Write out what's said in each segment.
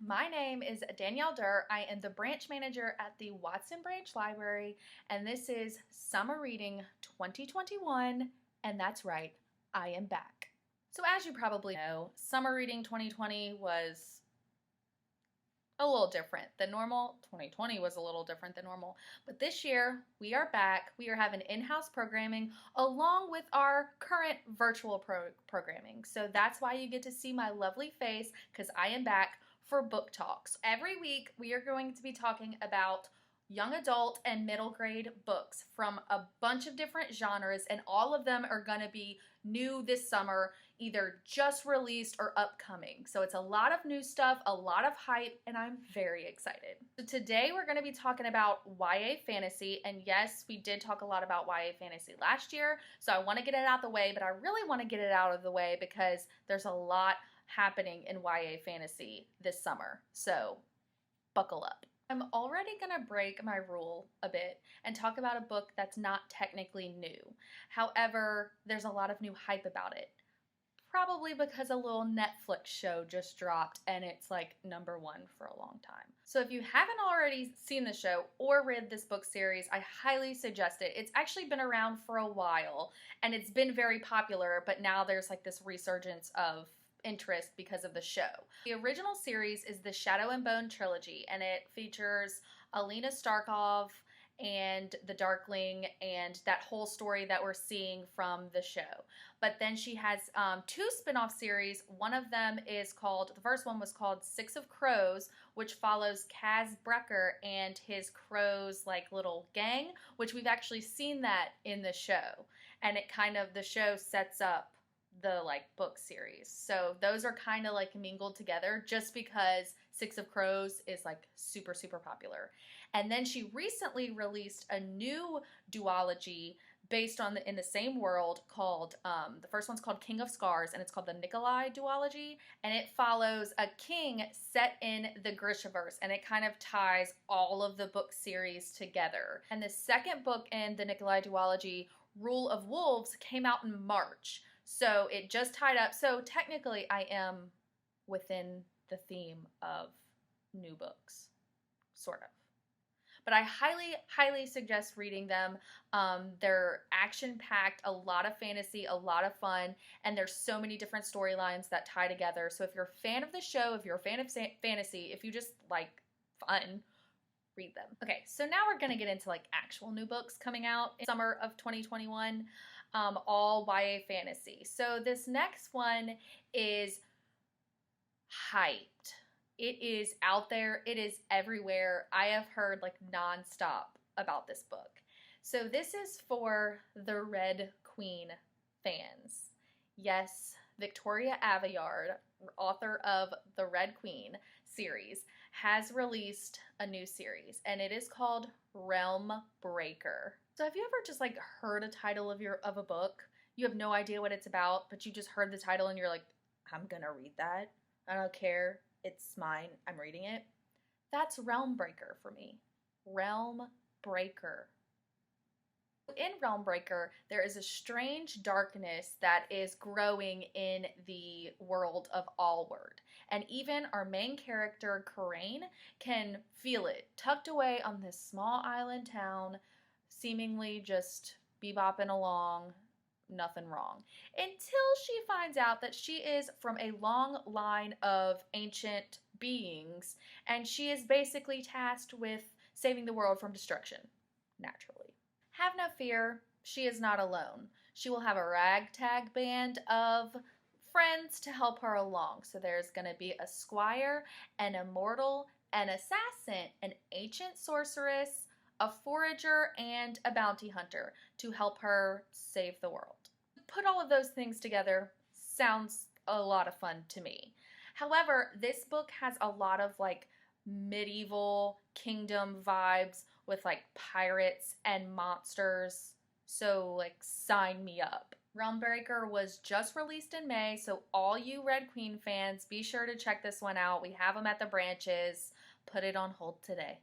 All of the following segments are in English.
My name is Danielle Durr. I am the branch manager at the Watson Branch Library, and this is Summer Reading 2021, and that's right, I am back. So as you probably know, Summer Reading 2020 was a little different than normal. 2020 was a little different than normal. But this year, we are back. We are having in-house programming along with our current virtual programming. So that's why you get to see my lovely face, because I am back for book talks. Every week, we are going to be talking about young adult and middle grade books from a bunch of different genres, and all of them are going to be new this summer, either just released or upcoming. So it's a lot of new stuff, a lot of hype, and I'm very excited. So today we're going to be talking about YA fantasy, and yes, we did talk a lot about YA fantasy last year, so I want to get it out of the way, but I really want to get it out of the way because there's a lot happening in YA fantasy this summer, so buckle up. I'm already going to break my rule a bit and talk about a book that's not technically new. However, there's a lot of new hype about it. Probably because a little Netflix show just dropped and it's like #1 for a long time. So if you haven't already seen the show or read this book series, I highly suggest it. It's actually been around for a while and it's been very popular, but now there's like this resurgence of interest because of the show. The original series is the Shadow and Bone trilogy, and it features Alina Starkov and the Darkling and that whole story that we're seeing from the show. But then she has two spin-off series. One of them is called, the first one was called Six of Crows, which follows Kaz Brekker and his crows like little gang, which we've actually seen that in the show. And it kind of, the show sets up the like book series. So those are kind of like mingled together just because Six of Crows is like super, super popular. And then she recently released a new duology based on in the same world called, the first one's called King of Scars, and it's called the Nikolai duology, and it follows a king set in the Grishaverse, and it kind of ties all of the book series together. And the second book in the Nikolai duology, Rule of Wolves, came out in March. So it just tied up. So technically I am within the theme of new books, sort of. But I highly, highly suggest reading them. They're action-packed, a lot of fantasy, a lot of fun, and there's so many different storylines that tie together. So if you're a fan of the show, if you're a fan of fantasy, if you just like fun, read them. Okay, so now we're gonna get into like actual new books coming out in summer of 2021, all YA fantasy. So this next one is hyped. It is out there, it is everywhere. I have heard like nonstop about this book. So this is for the Red Queen fans. Yes, Victoria Aveyard, author of the Red Queen series, has released a new series, and it is called Realm Breaker. So have you ever just like heard a title of a book? You have no idea what it's about, but you just heard the title and you're like, I'm gonna read that. I don't care. It's mine. I'm reading it. That's Realm Breaker for me. Realm Breaker. In Realm Breaker, there is a strange darkness that is growing in the world of Allward. And even our main character, Coraine, can feel it, tucked away on this small island town, seemingly just bebopping along, nothing wrong. Until she finds out that she is from a long line of ancient beings, and she is basically tasked with saving the world from destruction, naturally. Have no fear, she is not alone. She will have a ragtag band of friends to help her along. So there's going to be a squire, an immortal, an assassin, an ancient sorceress, a forager, and a bounty hunter to help her save the world. Put all of those things together, sounds a lot of fun to me. However, this book has a lot of like medieval kingdom vibes with like pirates and monsters, so like sign me up. Realm Breaker was just released in May, so all you Red Queen fans, be sure to check this one out. We have them at the branches. Put it on hold today.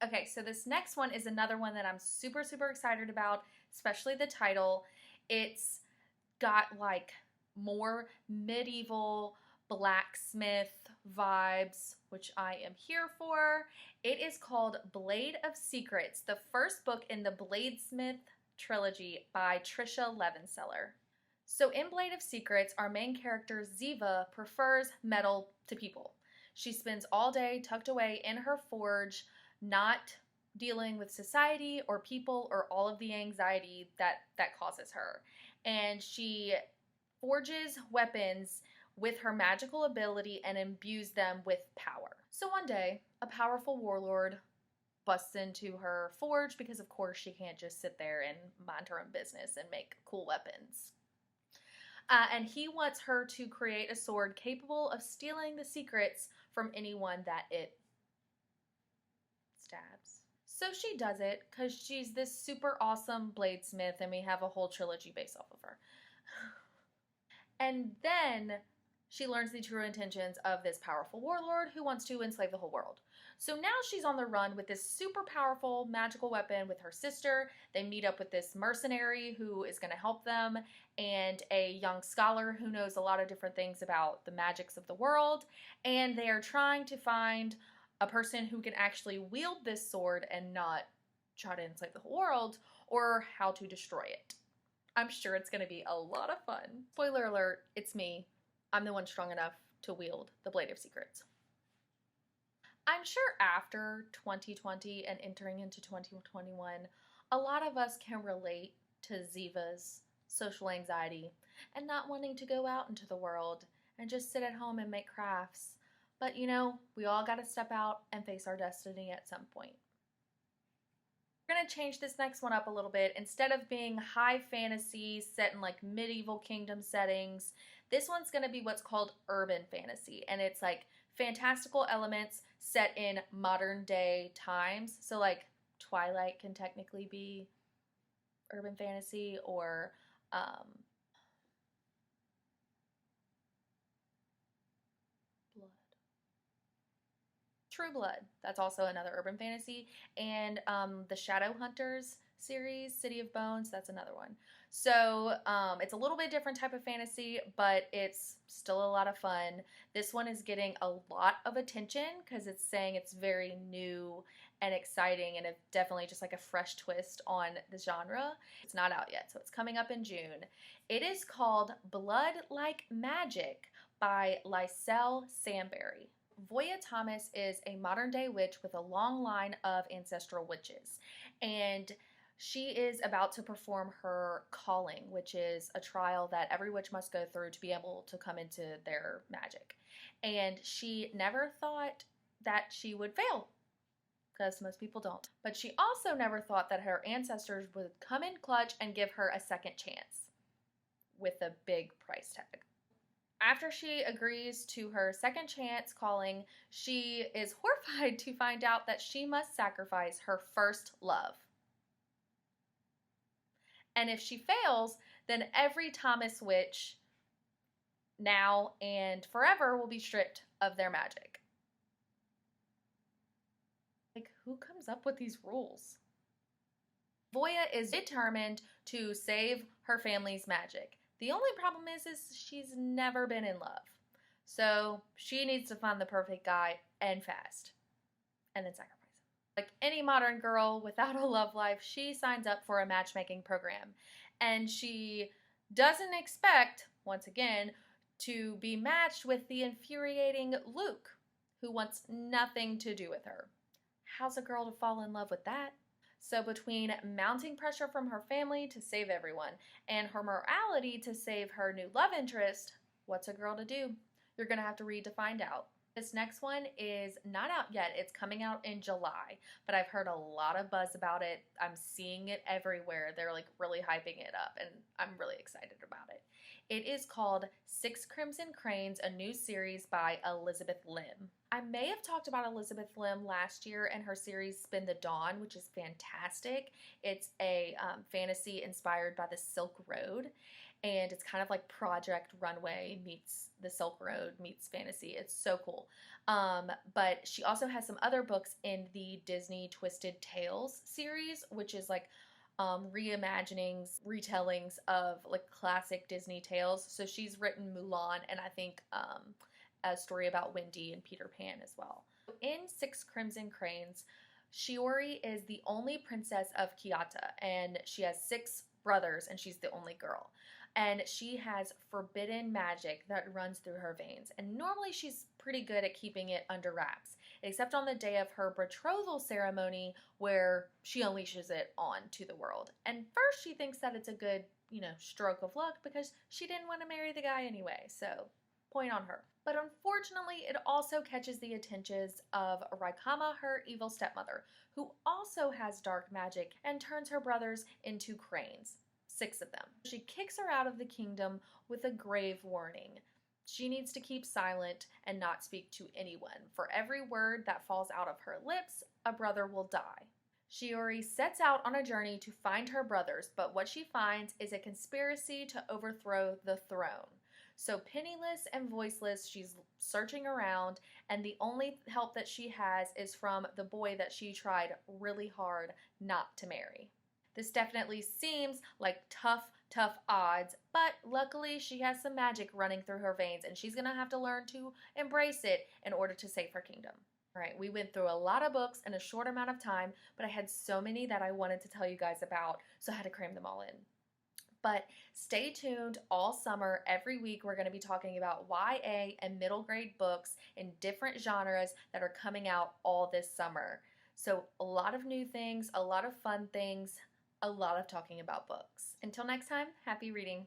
Okay, so this next one is another one that I'm super, super excited about, especially the title. It's got like more medieval blacksmith vibes, which I am here for. It is called Blade of Secrets, the first book in the Bladesmith trilogy by Trisha Levenseller. So in Blade of Secrets, our main character Ziva prefers metal to people. She spends all day tucked away in her forge, not dealing with society or people or all of the anxiety that causes her. And she forges weapons with her magical ability and imbues them with power. So one day, a powerful warlord busts into her forge because, of course, she can't just sit there and mind her own business and make cool weapons. And he wants her to create a sword capable of stealing the secrets from anyone that it stabs. So she does it because she's this super awesome bladesmith, and we have a whole trilogy based off of her. And then she learns the true intentions of this powerful warlord who wants to enslave the whole world. So now she's on the run with this super powerful magical weapon with her sister. They meet up with this mercenary who is going to help them, and a young scholar who knows a lot of different things about the magics of the world. And they are trying to find a person who can actually wield this sword and not try to enslave the whole world, or how to destroy it. I'm sure it's going to be a lot of fun. Spoiler alert, it's me. I'm the one strong enough to wield the Blade of Secrets. I'm sure after 2020 and entering into 2021, a lot of us can relate to Ziva's social anxiety and not wanting to go out into the world and just sit at home and make crafts. But you know, we all got to step out and face our destiny at some point. We're going to change this next one up a little bit. Instead of being high fantasy set in like medieval kingdom settings, this one's going to be what's called urban fantasy. And it's like fantastical elements set in modern day times. So like Twilight can technically be urban fantasy, or True Blood. That's also another urban fantasy. And the Shadowhunters series, City of Bones, that's another one. So it's a little bit different type of fantasy, but it's still a lot of fun. This one is getting a lot of attention because it's saying it's very new and exciting, and it's definitely just like a fresh twist on the genre. It's not out yet, so it's coming up in June. It is called Blood Like Magic by Lyselle Samberry. Voya Thomas is a modern day witch with a long line of ancestral witches, and she is about to perform her calling, which is a trial that every witch must go through to be able to come into their magic. And she never thought that she would fail, because most people don't. But she also never thought that her ancestors would come in clutch and give her a second chance with a big price tag. After she agrees to her second chance calling, she is horrified to find out that she must sacrifice her first love. And if she fails, then every Thomas witch now and forever will be stripped of their magic. Like, who comes up with these rules? Voya is determined to save her family's magic. The only problem is she's never been in love. So she needs to find the perfect guy and fast. And then sacrifice him. Like any modern girl without a love life, she signs up for a matchmaking program. And she doesn't expect, once again, to be matched with the infuriating Luke, who wants nothing to do with her. How's a girl to fall in love with that? So between mounting pressure from her family to save everyone and her morality to save her new love interest, what's a girl to do? You're going to have to read to find out. This next one is not out yet. It's coming out in July, but I've heard a lot of buzz about it. I'm seeing it everywhere. They're like really hyping it up, and I'm really excited about it. It is called Six Crimson Cranes, a new series by Elizabeth Lim. I may have talked about Elizabeth Lim last year and her series Spin the Dawn, which is fantastic. It's a fantasy inspired by the Silk Road, and it's kind of like Project Runway meets the Silk Road meets fantasy. It's so cool. But she also has some other books in the Disney Twisted Tales series, which is like reimaginings, retellings of like classic Disney tales. So she's written Mulan and I think a story about Wendy and Peter Pan as well. In Six Crimson Cranes, Shiori is the only princess of Kyoto, and she has 6 brothers, and she's the only girl. And she has forbidden magic that runs through her veins. And normally she's pretty good at keeping it under wraps, except on the day of her betrothal ceremony where she unleashes it onto the world. And first she thinks that it's a good, stroke of luck because she didn't want to marry the guy anyway. So, point on her. But unfortunately, it also catches the attentions of Raikama, her evil stepmother, who also has dark magic and turns her brothers into cranes. 6 of them. She kicks her out of the kingdom with a grave warning. She needs to keep silent and not speak to anyone. For every word that falls out of her lips, a brother will die. Shiori sets out on a journey to find her brothers, but what she finds is a conspiracy to overthrow the throne. So penniless and voiceless, she's searching around, and the only help that she has is from the boy that she tried really hard not to marry. This definitely seems like tough odds, but luckily she has some magic running through her veins, and she's going to have to learn to embrace it in order to save her kingdom. All right, we went through a lot of books in a short amount of time, but I had so many that I wanted to tell you guys about, so I had to cram them all in. But stay tuned all summer. Every week we're going to be talking about YA and middle grade books in different genres that are coming out all this summer. So a lot of new things, a lot of fun things, a lot of talking about books. Until next time, happy reading.